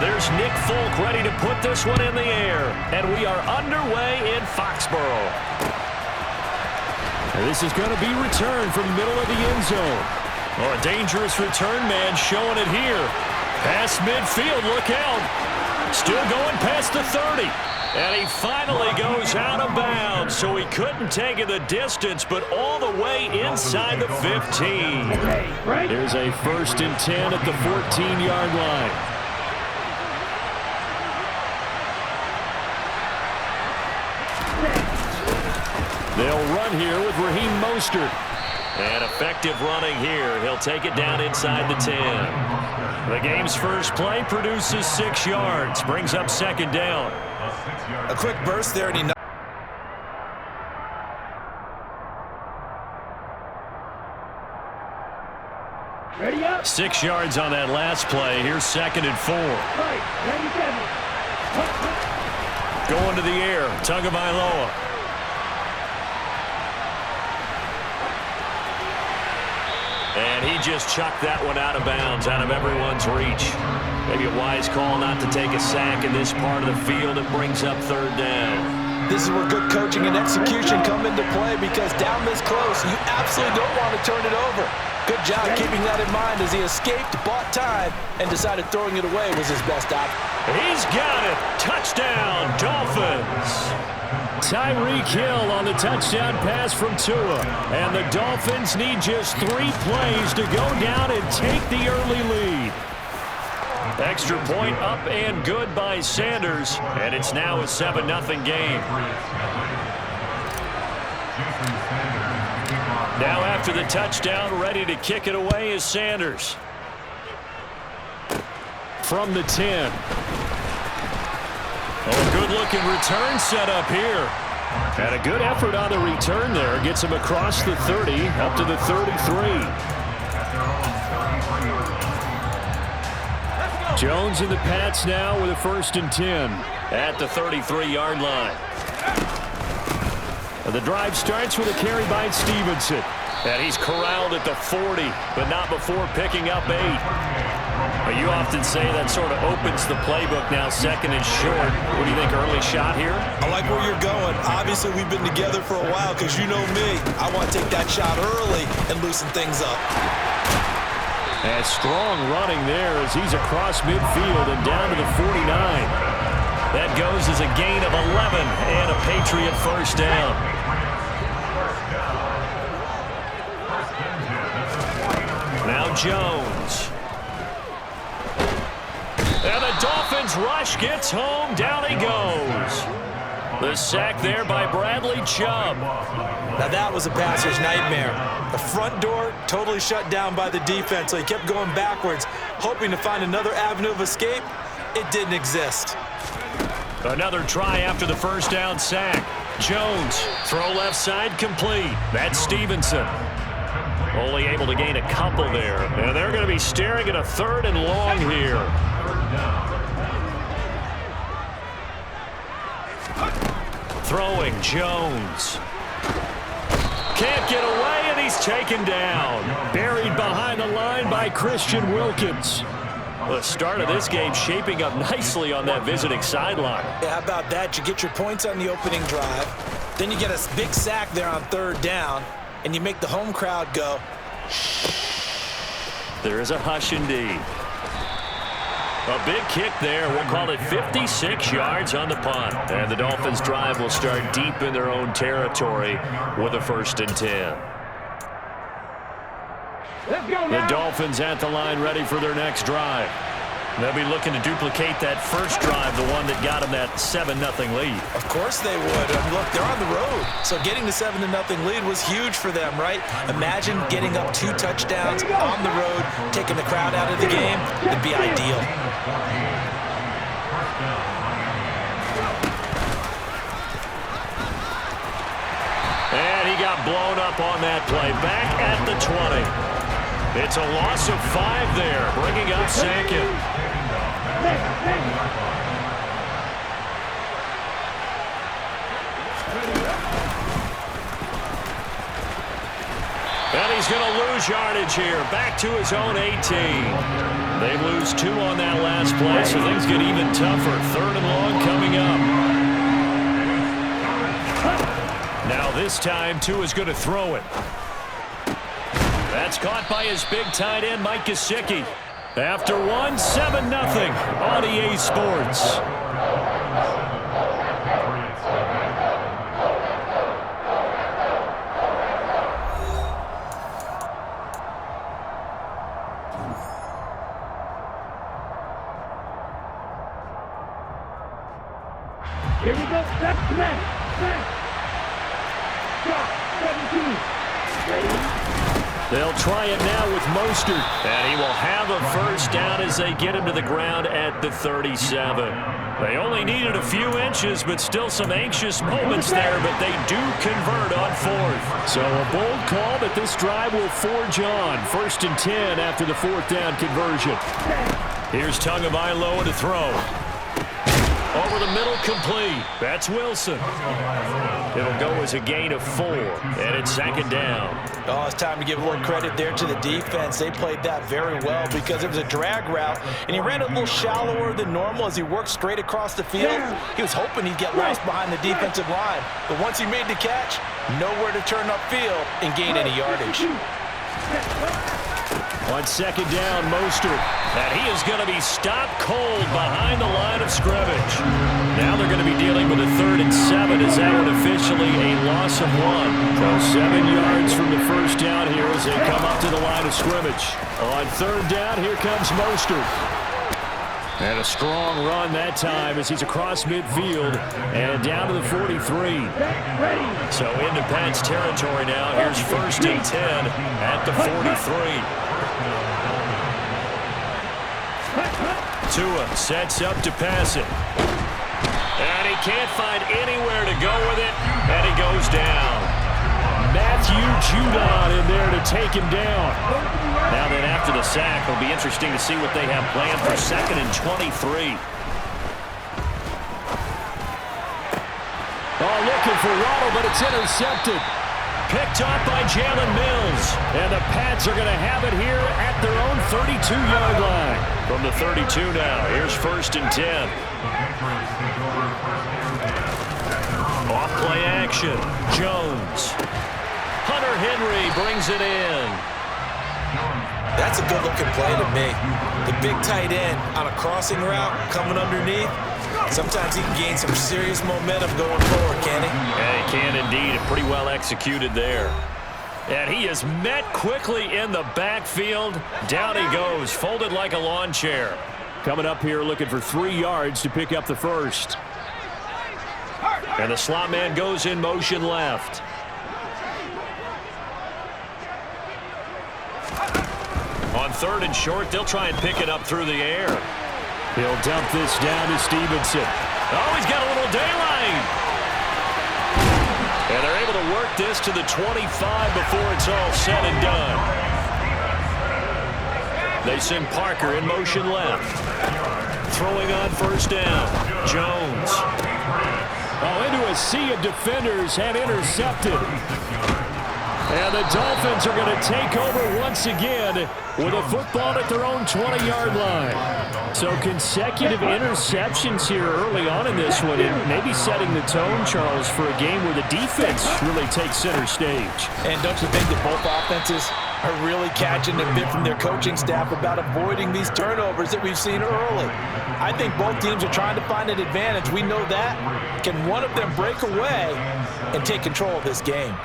There's Nick Folk ready to put this one in the air. And we are underway in Foxborough. And this is going to be returned from the middle of the end zone. Oh, a dangerous return man showing it here. Past midfield, look out. Still going past the 30. And he finally goes out of bounds, so he couldn't take it the distance, but all the way inside the 15. Here's a 1st and 10 at the 14-yard line. They'll run here with Raheem Mostert. And effective running here. He'll take it down inside the 10. The game's first play produces 6 yards. Brings up 2nd down. A quick burst there, and he... Ready up. 6 yards on that last play. Here's 2nd and 4. Going to the air. Tagovailoa. And he just chucked that one out of bounds, out of everyone's reach. Maybe a wise call not to take a sack in this part of the field. It brings up 3rd down. This is where good coaching and execution come into play, because down this close, you absolutely don't want to turn it over. Good job keeping that in mind as he escaped, bought time, and decided throwing it away was his best option. He's got it. Touchdown, Dolphins. Tyreek Hill on the touchdown pass from Tua. And the Dolphins need just 3 plays to go down and take the early lead. Extra point up and good by Sanders. And it's now a 7-0 game. Now after the touchdown, ready to kick it away is Sanders. From the 10. Oh, good-looking return set up here. And a good effort on the return there. Gets him across the 30, up to the 33. Jones and the Pats now with a 1st and 10 at the 33-yard line. The drive starts with a carry by Stevenson. And he's corralled at the 40, but not before picking up 8. But you often say that sort of opens the playbook now, 2nd and short. What do you think, early shot here? I like where you're going. Obviously, we've been together for a while, because you know me. I want to take that shot early and loosen things up. And strong running there as he's across midfield and down to the 49. That goes as a gain of 11 and a Patriot 1st down. Now Jones. And the Dolphins rush gets home. Down he goes. The sack there by Bradley Chubb. Now that was a passer's nightmare. The front door totally shut down by the defense, so he kept going backwards, hoping to find another avenue of escape. It didn't exist. Another try after the 1st down sack. Jones, throw left side complete. That's Stevenson. Only able to gain a couple there. And they're going to be staring at a 3rd and long here. Throwing Jones. Can't get away, and he's taken down. Buried behind the line by Christian Wilkins. The start of this game shaping up nicely on that visiting sideline. Yeah, how about that? You get your points on the opening drive. Then you get a big sack there on 3rd down. And you make the home crowd go, shh. There is a hush indeed. A big kick there. We'll call it 56 yards on the punt. And the Dolphins' drive will start deep in their own territory with a 1st and 10. Let's go The now. Dolphins at the line ready for their next drive. They'll be looking to duplicate that first drive, the one that got them that 7-0 lead. Of course they would. Look, they're on the road. So getting the 7-0 lead was huge for them, right? Imagine getting up 2 touchdowns on the road, taking the crowd out of the game. It'd be ideal. And he got blown up on that play. Back at the 20. It's a loss of 5 there, bringing up 2nd. And he's going to lose his yardage here. Back to his own 18. They lose 2 on that last play, so things get even tougher. 3rd and long coming up. Now this time, Tua is going to throw it. That's caught by his big tight end, Mike Gesicki. After 1, 7-0 on EA Sports. Here we go. Snap. Drop. 17. Ready? They'll try it now with Mostert. And he will have a first down as they get him to the ground at the 37. They only needed a few inches, but still some anxious moments there, but they do convert on 4th. So a bold call, but this drive will forge on. 1st and 10 after the 4th down conversion. Here's Tagovailoa to throw. Over the middle, complete. That's Wilson. It'll go as a gain of 4, and it's 2nd down. Oh, it's time to give a little credit there to the defense. They played that very well because it was a drag route, and he ran a little shallower than normal as he worked straight across the field. He was hoping he'd get lost behind the defensive line, but once he made the catch, nowhere to turn upfield and gain any yardage. On 2nd down, Mostert. And he is going to be stopped cold behind the line of scrimmage. Now they're going to be dealing with a 3rd and 7 as that one officially a loss of 1. So 7 yards from the first down here as they come up to the line of scrimmage. On 3rd down, here comes Mostert. And a strong run that time as he's across midfield and down to the 43. So into Pats territory now. Here's 1st and 10 at the 43. Tua sets up to pass it. And he can't find anywhere to go with it, and he goes down. Matthew Judon in there to take him down. Now then, after the sack, it'll be interesting to see what they have planned for 2nd and 23. Oh, looking for Waddle, but it's intercepted. Picked off by Jalen Mills. And the Pats are going to have it here at their own 32-yard line. From the 32 now, here's 1st and 10. Off play action. Jones. Hunter Henry brings it in. That's a good-looking play to me. The big tight end on a crossing route coming underneath. Sometimes he can gain some serious momentum going forward, can he? Yeah, he can indeed. Pretty well executed there. And he is met quickly in the backfield. Down he goes, folded like a lawn chair. Coming up here looking for 3 yards to pick up the first. And the slot man goes in motion left. On 3rd and short, they'll try and pick it up through the air. He'll dump this down to Stevenson. Oh, he's got a little daylight. And they're able to work this to the 25 before it's all said and done. They send Parker in motion left. Throwing on 1st down. Jones. Oh, into a sea of defenders and intercepted. And the Dolphins are going to take over once again with a football at their own 20-yard line. So consecutive interceptions here early on in this one, and maybe setting the tone, Charles, for a game where the defense really takes center stage. And don't you think that both offenses are really catching a bit from their coaching staff about avoiding these turnovers that we've seen early? I think both teams are trying to find an advantage. We know that. Can one of them break away and take control of this game?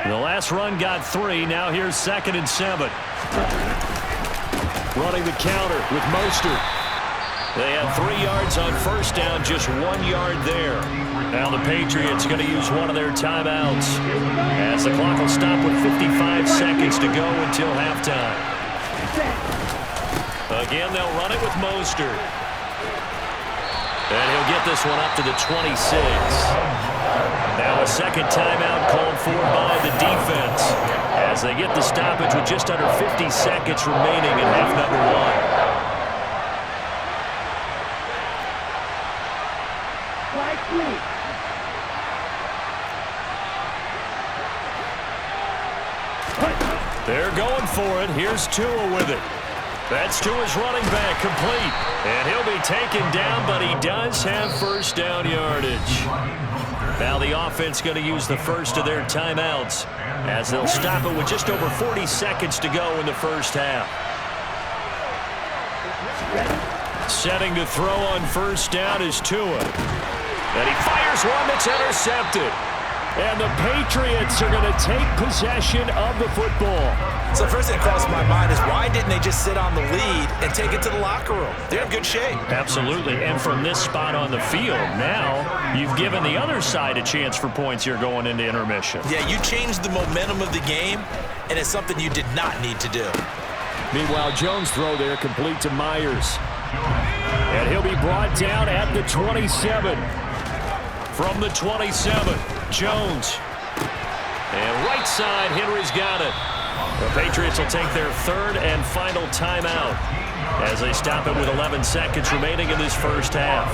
The last run got 3. Now here's 2nd and 7. Running the counter with Mostert. They had 3 yards on 1st down, just 1 yard there. Now the Patriots going to use one of their timeouts as the clock will stop with 55 seconds to go until halftime. Again, they'll run it with Mostert. And he'll get this one up to the 26. Now a 2nd timeout called for by the defense as they get the stoppage with just under 50 seconds remaining in half number 1. for it. Here's Tua with it. That's Tua's running back, complete. And he'll be taken down, but he does have first down yardage. Now the offense going to use the first of their timeouts as they'll stop it with just over 40 seconds to go in the first half. Setting to throw on first down is Tua. And he fires one that's intercepted. And the Patriots are going to take possession of the football. So the first thing that crossed my mind is why didn't they just sit on the lead and take it to the locker room? They're in good shape. Absolutely. And from this spot on the field, now you've given the other side a chance for points here going into intermission. Yeah, you changed the momentum of the game, and it's something you did not need to do. Meanwhile, Jones' throw there complete to Myers. And he'll be brought down at the 27. From the 27, Jones. And right side, Henry's got it. The Patriots will take their third and final timeout as they stop it with 11 seconds remaining in this first half.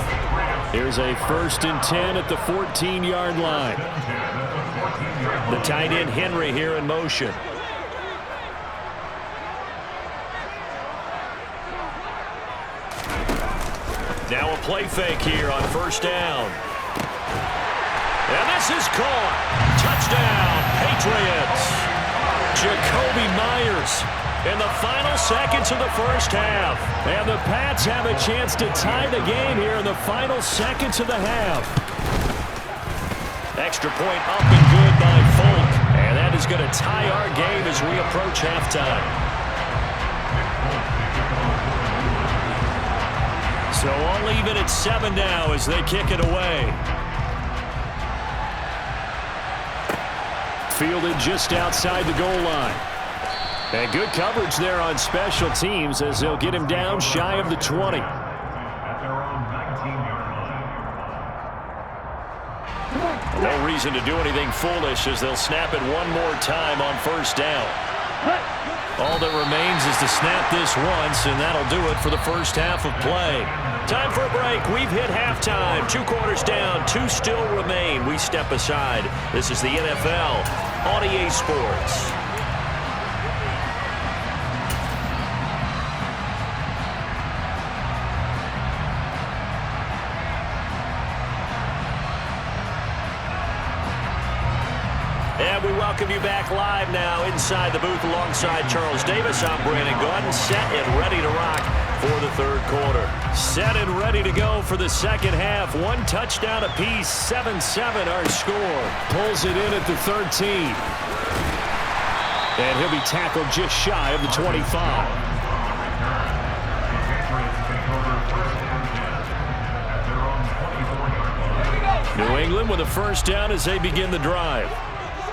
Here's a 1st and 10 at the 14-yard line. The tight end Henry here in motion. Now a play fake here on first down. And this is caught. Touchdown, Patriots. Jacoby Myers in the final seconds of the first half. And the Pats have a chance to tie the game here in the final seconds of the half. Extra point up and good by Folk. And that is going to tie our game as we approach halftime. So all even at 7 now as they kick it away. Fielded just outside the goal line. And good coverage there on special teams as they'll get him down shy of the 20. No reason to do anything foolish as they'll snap it one more time on first down. All that remains is to snap this once, and that'll do it for the first half of play. Time for a break. We've hit halftime. 2 quarters down, 2 still remain. We step aside. This is the NFL on EA Sports. And we welcome you back live now inside the booth alongside Charles Davis. I'm Brandon Gordon, set and ready to rock for the third quarter. Set and ready to go for the second half. 1 touchdown apiece, 7-7 our score. Pulls it in at the 13. And he'll be tackled just shy of the 25. New England with a first down as they begin the drive.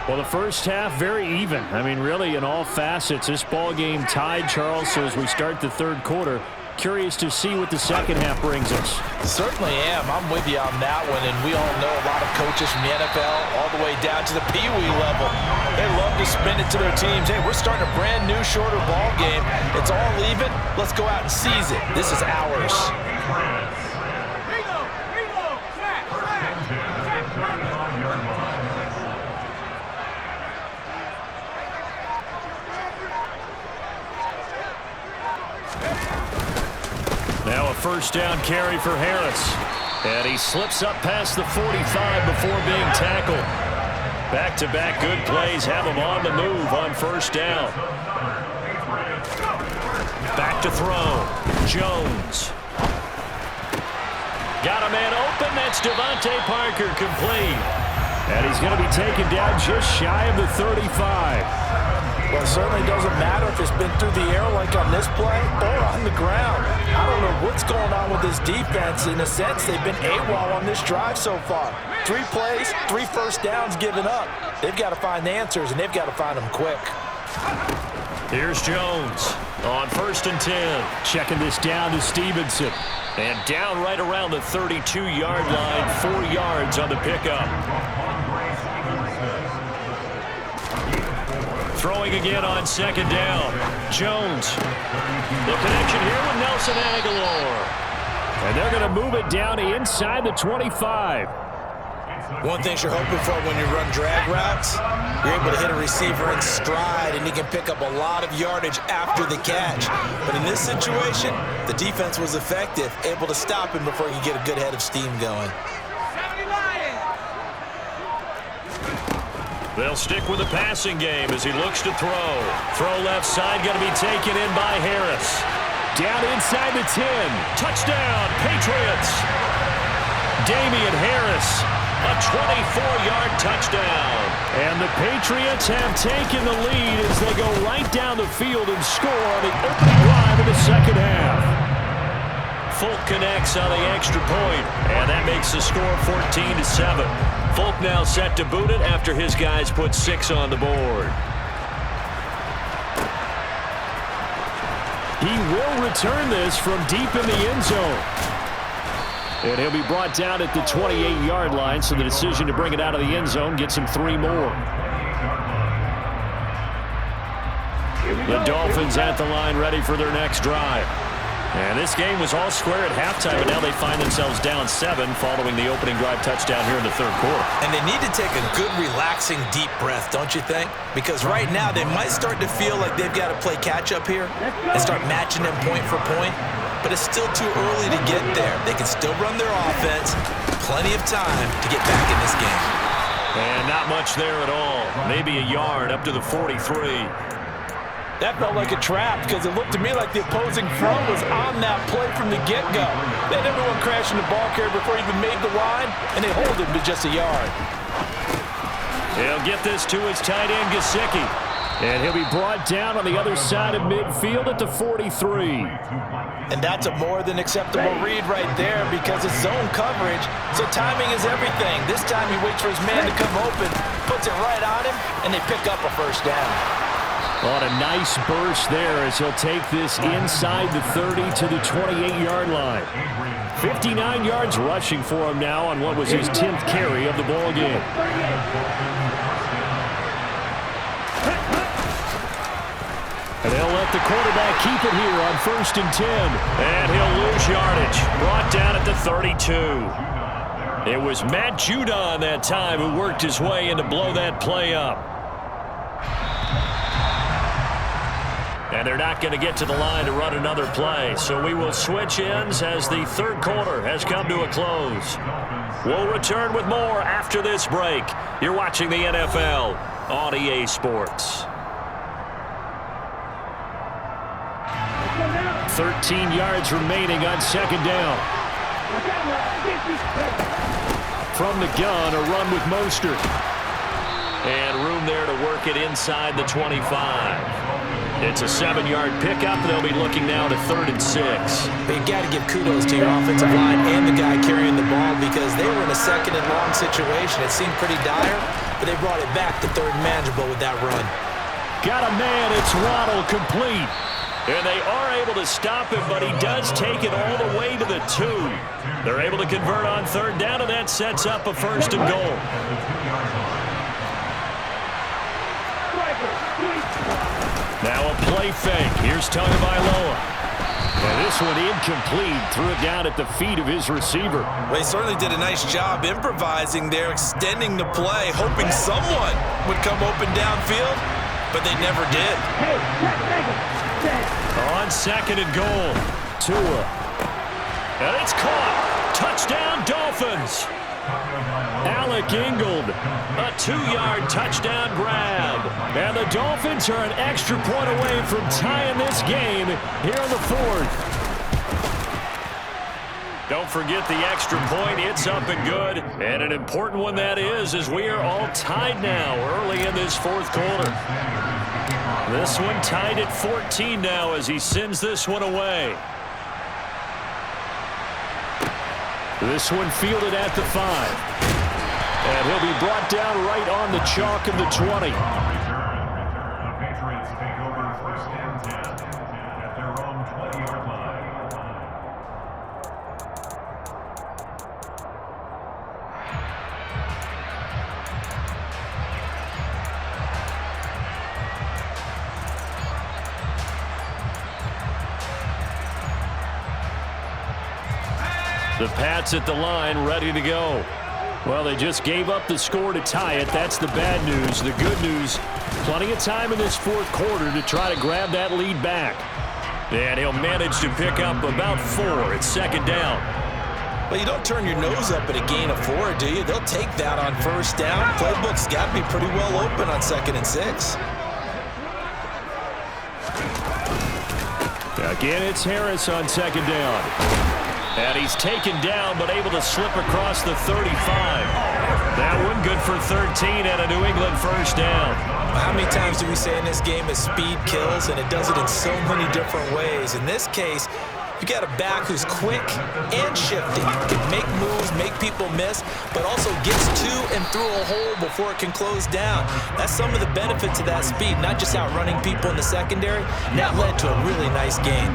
Well, the first half, very even. I mean, really, in all facets, this ball game tied, Charles. So as we start the third quarter, curious to see what the second half brings us. Certainly am. I'm with you on that one. And we all know a lot of coaches from the NFL all the way down to the Pee Wee level. They love to spin it to their teams. Hey, we're starting a brand new, shorter ball game. It's all even. Let's go out and seize it. This is ours. Now a first down carry for Harris. And he slips up past the 45 before being tackled. Back-to-back good plays have him on the move on first down. Back to throw. Jones. Got a man open. That's Devontae Parker, complete. And he's going to be taken down just shy of the 35. Well, it certainly doesn't matter if it's been through the air like on this play or on the ground. I don't know what's going on with this defense. In a sense, they've been AWOL on this drive so far. 3 plays, 3 first downs given up. They've got to find the answers, and they've got to find them quick. Here's Jones on 1st and 10. Checking this down to Stevenson. And down right around the 32-yard line, 4 yards on the pickup. Throwing again on 2nd down. Jones. The connection here with Nelson Aguilar. And they're going to move it down inside the 25. One thing you're hoping for when you run drag routes, you're able to hit a receiver in stride, and he can pick up a lot of yardage after the catch. But in this situation, the defense was effective, able to stop him before he could get a good head of steam going. They'll stick with the passing game as he looks to throw. Throw left side, going to be taken in by Harris. Down inside the 10. Touchdown, Patriots. Damian Harris, a 24-yard touchdown. And the Patriots have taken the lead as they go right down the field and score on the opening drive in the second half. Folk connects on the extra point, and that makes the score 14-7. Folk now set to boot it after his guys put 6 on the board. He will return this from deep in the end zone. And he'll be brought down at the 28-yard line, so the decision to bring it out of the end zone gets him 3 more. The Dolphins at the line ready for their next drive. And this game was all square at halftime, and now they find themselves down 7 following the opening drive touchdown here in the third quarter. And they need to take a good, relaxing, deep breath, don't you think? Because right now they might start to feel like they've got to play catch-up here and start matching them point for point. But it's still too early to get there. They can still run their offense. Plenty of time to get back in this game. And not much there at all. Maybe a yard up to the 43. That felt like a trap because it looked to me like the opposing front was on that play from the get-go. They had everyone crashing the ball carrier before he even made the line, and they hold him to just a yard. He'll get this to his tight end, Gesicki. And he'll be brought down on the other side of midfield at the 43. And that's a more than acceptable read right there because it's zone coverage, so timing is everything. This time he waits for his man to come open, puts it right on him, and they pick up a first down. On a nice burst there as he'll take this inside the 30 to the 28-yard line. 59 yards rushing for him now on what was his 10th carry of the ball game. And they'll let the quarterback keep it here on 1st and 10. And he'll lose yardage. Brought down at the 32. It was Matt Judon that time who worked his way in to blow that play up. And they're not going to get to the line to run another play. So we will switch ends as the third quarter has come to a close. We'll return with more after this break. You're watching the NFL on EA Sports. 13 yards remaining on second down. From the gun, a run with Mostert. And room there to work it inside the 25. It's a 7-yard pickup. They'll be looking now to 3rd and 6. But you got to give kudos to your offensive line and the guy carrying the ball because they were in a 2nd and long situation. It seemed pretty dire, but they brought it back to 3rd and manageable with that run. Got a man. It's Waddle complete. And they are able to stop him, but he does take it all the way to the 2. They're able to convert on 3rd down, and that sets up a 1st and goal. Now a play fake. Here's Tagovailoa. And this one incomplete. Threw it down at the feet of his receiver. Well, he certainly did a nice job improvising there, extending the play, hoping someone would come open downfield, but they never did. On 2nd and goal, Tua. And it's caught. Touchdown, Dolphins. Alec Ingold, a 2-yard touchdown grab. And the Dolphins are an extra point away from tying this game here in the 4th. Don't forget the extra point. It's up and good. And an important one that is, as we are all tied now early in this 4th quarter. This one tied at 14 now as he sends this one away. This one fielded at the 5. And he'll be brought down right on the chalk of the 20. The Patriots take over 1st and 10 at their own 20-yard line. The Pats at the line, ready to go. Well, they just gave up the score to tie it. That's the bad news. The good news, plenty of time in this fourth quarter to try to grab that lead back. And he'll manage to pick up about 4. It's second down. Well, you don't turn your nose up at a gain of 4, do you? They'll take that on first down. Playbook's got to be pretty well open on 2nd and 6. Again, it's Harris on second down. And he's taken down, but able to slip across the 35. That one good for 13 and a New England first down. How many times do we say in this game that speed kills, and it does it in so many different ways? In this case, you got a back who's quick and shifty, can make moves, make people miss, but also gets to and through a hole before it can close down. That's some of the benefits of that speed, not just outrunning people in the secondary. That led to a really nice game.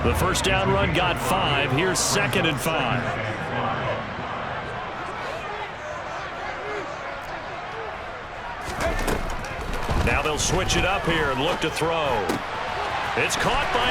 The first down run got 5. Here's 2nd and 5. Now they'll switch it up here and look to throw. It's caught by